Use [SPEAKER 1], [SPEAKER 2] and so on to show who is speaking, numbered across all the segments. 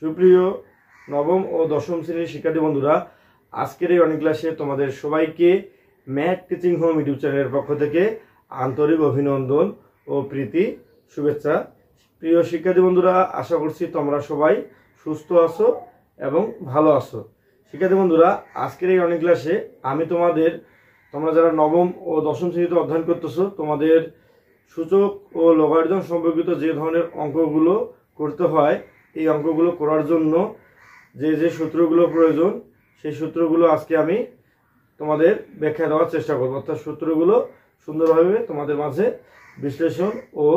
[SPEAKER 1] সুপ্রিয় নবম ও দশম শ্রেণীর শিক্ষার্থী বন্ধুরা, আজকের এই অনেক ক্লাসে তোমাদের সবাইকে ম্যাথ টিচিং হোম ইউটিউব চ্যানেলের পক্ষ থেকে আন্তরিক অভিনন্দন ও প্রীতি শুভেচ্ছা। প্রিয় শিক্ষার্থী বন্ধুরা, আশা করছি তোমরা সবাই সুস্থ আছো এবং ভালো আছো। শিক্ষার্থী বন্ধুরা, আজকের এই অনেক ক্লাসে আমি তোমরা যারা নবম ও দশম শ্রেণীতে অধ্যয়ন করতেছো, তোমাদের সূচক ও লগারিদম সম্পর্কিত যে ধরনের অঙ্কগুলো করতে হয়, এই অঙ্কগুলো করার জন্য যে যে সূত্রগুলো প্রয়োজন, সেই সূত্রগুলো আজকে আমি তোমাদের ব্যাখ্যা দেওয়ার চেষ্টা করব। অর্থাৎ সূত্রগুলো সুন্দরভাবে তোমাদের মাঝে বিশ্লেষণ ও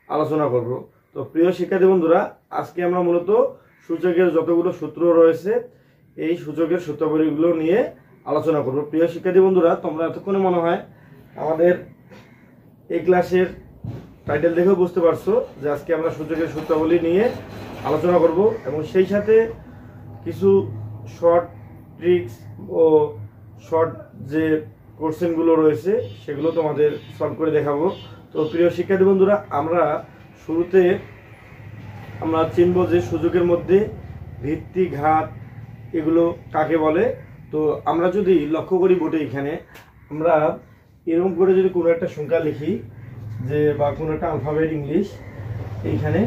[SPEAKER 1] আলোচনা করব। তো প্রিয় শিক্ষার্থী বন্ধুরা, আজকে আমরা মূলত সূচকের যতগুলো সূত্র রয়েছে, এই সূচকের সূত্রাবলীগুলো নিয়ে আলোচনা করব। প্রিয় শিক্ষার্থী বন্ধুরা, তোমরা এতক্ষণে মনে হয় আমাদের এই ক্লাসের টাইটেল দেখেও বুঝতে পারছো যে আজকে আমরা সূচকের সূত্রাবলী নিয়ে আলোচনা করব এবং সেই সাথে কিছু শর্ট ট্রিক্স ও শর্ট যে কোশ্চেনগুলো রয়েছে সেগুলো তোমাদের সলভ করে দেখাবো। তো প্রিয় শিক্ষার্থী বন্ধুরা, আমরা শুরুতে চিনব যে সূচকের মধ্যে ভিত্তি, ঘাত এগুলো কাকে বলে। তো আমরা যদি লক্ষ্য করি বোর্ডে, এখানে আমরা এরকম করে যদি কোনো একটা সংখ্যা লিখি, যে বা কোনো একটা আলফাবেট ইংলিশ, এইখানে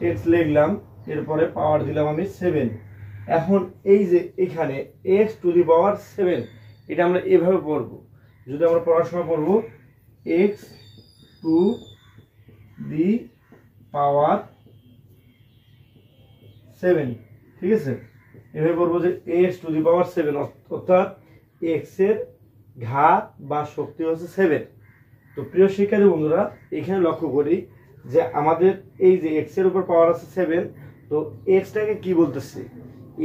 [SPEAKER 1] এক্স লিখলাম, এরপরে পাওয়ার দিলাম আমি 7। এখন এই যে এখানে এক্স টু দি পাওয়ার 7, এটা আমরা এভাবে পড়ব। যদি আমরা পড়ার সময় পড়ব এক্স টু দি পাওয়ার 7, ঠিক আছে, এভাবে পড়বো যে এক্স টু দি পাওয়ার 7, অর্থাৎ এক্স এর ঘাত বা শক্তি হচ্ছে 7। তো প্রিয় শিক্ষার্থী বন্ধুরা, এখানে লক্ষ্য করি যে আমাদের এই যে এক্স এর উপর পাওয়ার আছে 7, তো এক্সটাকে কি বলতেছে,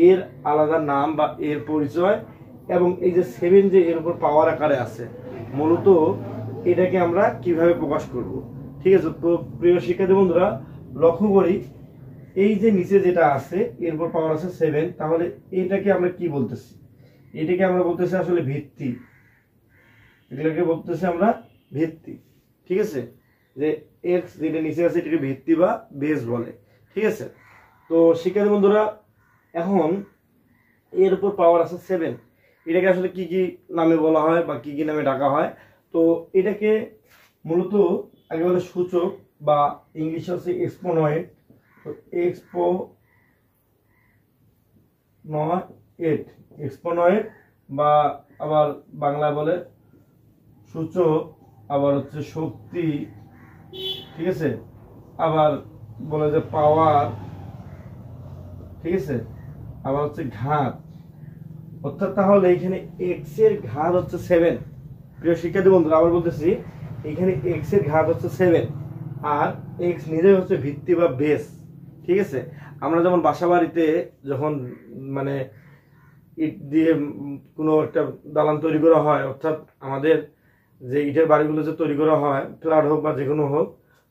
[SPEAKER 1] এর আলাদা নাম বা এর পরিচয়, এবং এই যে 7 যে এর উপর পাওয়ার আকারে আছে, মূলত এটাকে আমরা কিভাবে প্রকাশ করব। ঠিক আছে, তো প্রিয় শিক্ষার্থী বন্ধুরা, লক্ষ্য করি এই যে নিচে যেটা আছে এর উপর পাওয়ার আছে 7, তাহলে এটাকে আমরা কি বলতেছি, এটাকে আমরা বলতেছি আসলে ভিত্তি। এগুলোকে বলতেছি আমরা ভিত্তি, ঠিক আছে, যে এক্স যেটা নিচে আছে এটাকে ভিত্তি বা বেস বলে। ঠিক আছে, তো শিক্ষার্থী বন্ধুরা, এখন এর উপর পাওয়ার আছে 7, এটাকে আসলে কি কি নামে বলা হয় বা কি কি নামে ডাকা হয়। তো এটাকে মূলত আগে বলে সূচক, বা ইংলিশে হচ্ছে এক্সপোনেন্ট। তো এক্সপোনেন্ট বা আবার বাংলায় বলে সূচক, আবার হচ্ছে শক্তি, ঠিক আছে, আবার বলে যে পাওয়ার, ঠিক আছে, আবার হচ্ছে ঘাত। অর্থাৎ তাহলে এখানে এক্স এর ঘাত হচ্ছে 7। প্রিয় শিক্ষার্থী বন্ধুরা, আবার বলতেছি, এখানে এক্স এর ঘাত হচ্ছে 7, আর এক্স নিজেই হচ্ছে ভিত্তি বা বেস। ঠিক আছে, আমরা যেমন বাসা বাড়িতে যখন ইট দিয়ে কোনো একটা দালান তৈরি করা হয়, অর্থাৎ আমাদের যে ইটের বাড়িগুলো যে তৈরি করা হয়, ফ্ল্যাট হোক বা যে কোনো হোক,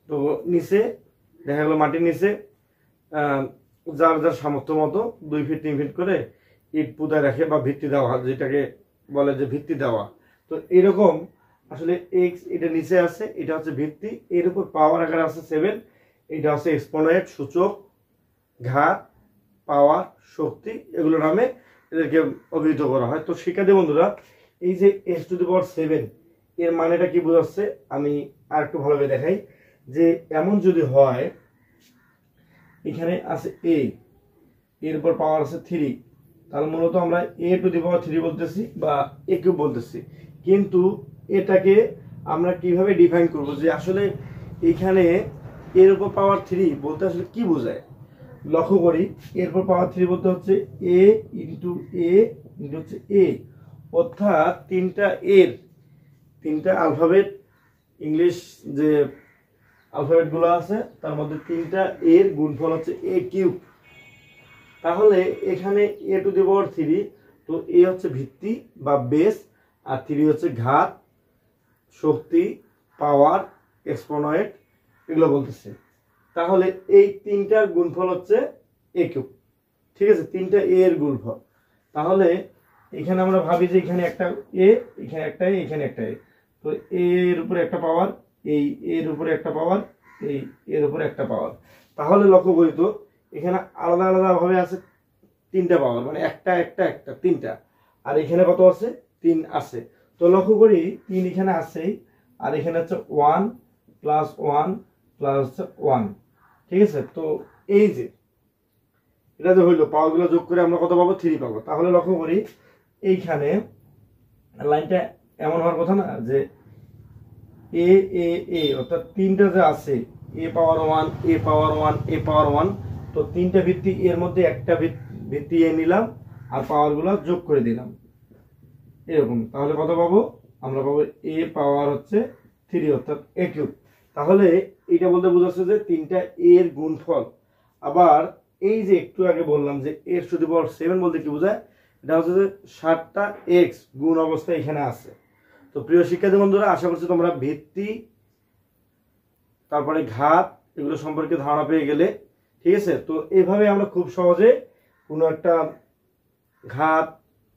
[SPEAKER 1] তো নিচে দেখা গেলো মাটির নিচে যার যার সামর্থ্য মতো 2 ফিট 3 ফিট করে ইট পুঁতায় রাখে বা ভিত্তি দেওয়া, যেটাকে বলে যে ভিত্তি দেওয়া। তো এরকম আসলে এক্স এটা নিচে আছে, এটা হচ্ছে ভিত্তি, এর উপর পাওয়ার আকারে আছে 7, এটা হচ্ছে এক্সপোনেন্ট, সূচক, ঘাত, পাওয়ার, শক্তি, এগুলো নামে এদেরকে অভিহিত করা হয়। তো শিক্ষার্থী বন্ধুরা, এই যে এক্স টু দি পাওয়ার 7 এর মানেটা কি বোঝাচ্ছে আমি আর একটু ভালোভাবে দেখাই। যে এমন যদি হয়, এখানে আছে এর উপর পাওয়ার আছে 3, তাহলে মূলত আমরা এ টু দি পাওয়ার 3 বলতেছি বা এ কিউব বলতেছি। কিন্তু এটাকে আমরা কিভাবে ডিফাইন করব, যে আসলে এখানে এর উপর পাওয়ার 3 বলতে আসলে কি বোঝায়। লক্ষ্য করি, এর উপর পাওয়ার 3 বলতে হচ্ছে এ ইন্টু হচ্ছে এ, অর্থাৎ তিনটা আলফাবেট, ইংলিশ যে আলফাবেটগুলো আছে তার মধ্যে 3টা এর গুণফল হচ্ছে এ কিউব। তাহলে এখানে এ টু দি পাওয়ার 3, তো এ হচ্ছে ভিত্তি বা বেস, আর 3 হচ্ছে ঘাত, শক্তি, পাওয়ার, এক্সপোনেন্ট, এগুলো বলতেছে। তাহলে এই 3টার গুণফল হচ্ছে এ কিউব। ঠিক আছে, 3টা এর গুণফল। তাহলে এখানে আমরা ভাবি যে এখানে একটা এ, এখানে একটা এ, এখানে একটা এ, তো এর উপরে একটা পাওয়ার, এই এর উপরে একটা পাওয়ার, এই এর উপরে একটা পাওয়ার। তাহলে লক্ষ্য করি তো এখানে আলাদা আলাদা ভাবে আছে তিনটা পাওয়ার, মানে একটা একটা একটা তিনটা, আর এখানে কত আছে 3 আছে। তো লক্ষ্য করি 3 এখানে আছেই, আর এখানে হচ্ছে 1 প্লাস 1 প্লাস হচ্ছে 1, ঠিক আছে। তো এই যে এটা যে হইলো পাওয়ারগুলো যোগ করে আমরা কত পাবো 3 পাবো। তাহলে লক্ষ্য করি এইখানে লাইনটা এমন হওয়ার কথা না যে এ এ এ অর্থাৎ তিনটা যে আছে এ পাওয়ার 1 এ পাওয়ার 1 এ পাওয়ার 1, তো তিনটা ভিত্তি এর মধ্যে একটা ভিত্তি এ নিলাম আর পাওয়ারগুলো যোগ করে দিলাম এরকম। তাহলে কত পাবো আমরা পাবো এ পাওয়ার হচ্ছে 3 অর্থাৎ এ কিউব। তাহলে এটা বলতে বোঝাচ্ছে যে তিনটা এর গুণফল। আবার এই যে একটু আগে বললাম যে x টু দি পাওয়ার 7 বলতে কি বোঝায়, এটা হচ্ছে যে 7টা x গুণ অবস্থায় এখানে আছে। তো প্রিয় শিক্ষার্থী বন্ধুরা, আশা করছি তোমরা ভিত্তি তারপরে ঘাত এগুলো সম্পর্কে ধারণা পেয়ে গেলে, ঠিক আছে। তো এইভাবে আমরা খুব সহজে কোনো একটা ঘাত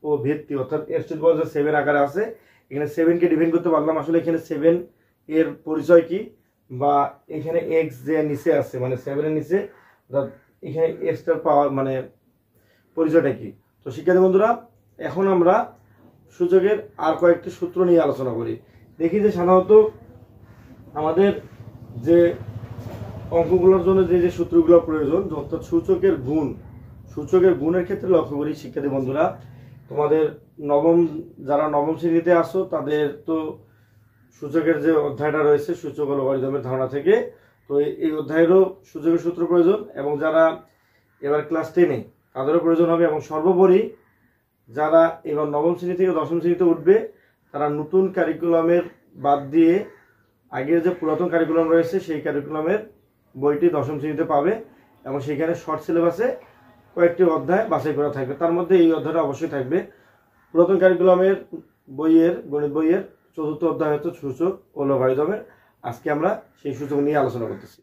[SPEAKER 1] ও ভিত্তি অর্থাৎ x টু দি পাওয়ার 7 আকারে আছে, এখানে 7 কে ডিফাইন করতে পারলাম আসলে এখানে 7 এর পরিচয় কি, বা এখানে x যে নিচে আছে মানে 7 এর নিচে অর্থাৎ এখানে x টার পাওয়ার মানে পরিচয়টা কি। তো শিক্ষার্থী বন্ধুরা, এখন আমরা সূচকের আর কয়েকটি সূত্র নিয়ে আলোচনা করি। দেখি যে সাধারণত আমাদের যে অঙ্কগুলোর জন্য যে যে সূত্রগুলো প্রয়োজন, অর্থাৎ সূচকের গুণের ক্ষেত্রে লক্ষ্য করি শিক্ষার্থী বন্ধুরা, তোমাদের যারা নবম শ্রেণীতে আসো তাদের তো সূচকের যে অধ্যায়টা রয়েছে সূচক ও লগারিদমের ধারণা থেকে, তো এই অধ্যায়েরও সূচকের সূত্র প্রয়োজন, এবং যারা এবার ক্লাস 10-এ তাদেরও প্রয়োজন হবে। এবং সর্বোপরি যারা এবার নবম শ্রেণী থেকে দশম শ্রেণীতে উঠবে তারা নতুন কারিকুলামের বাদ দিয়ে আগের যে পুরাতন কারিকুলাম রয়েছে সেই কারিকুলামের বইটি দশম শ্রেণীতে পাবে, এবং সেখানে শর্ট সিলেবাসে কয়েকটি অধ্যায় বাছাই করা থাকবে। তার মধ্যে এই অধ্যায়টা অবশ্যই থাকবে। পুরাতন কারিকুলামের বইয়ের গণিত বইয়ের 4র্থ অধ্যায় হচ্ছে সূচক ও লগারিদমের। আজকে আমরা সেই সূচক নিয়ে আলোচনা করতেছি।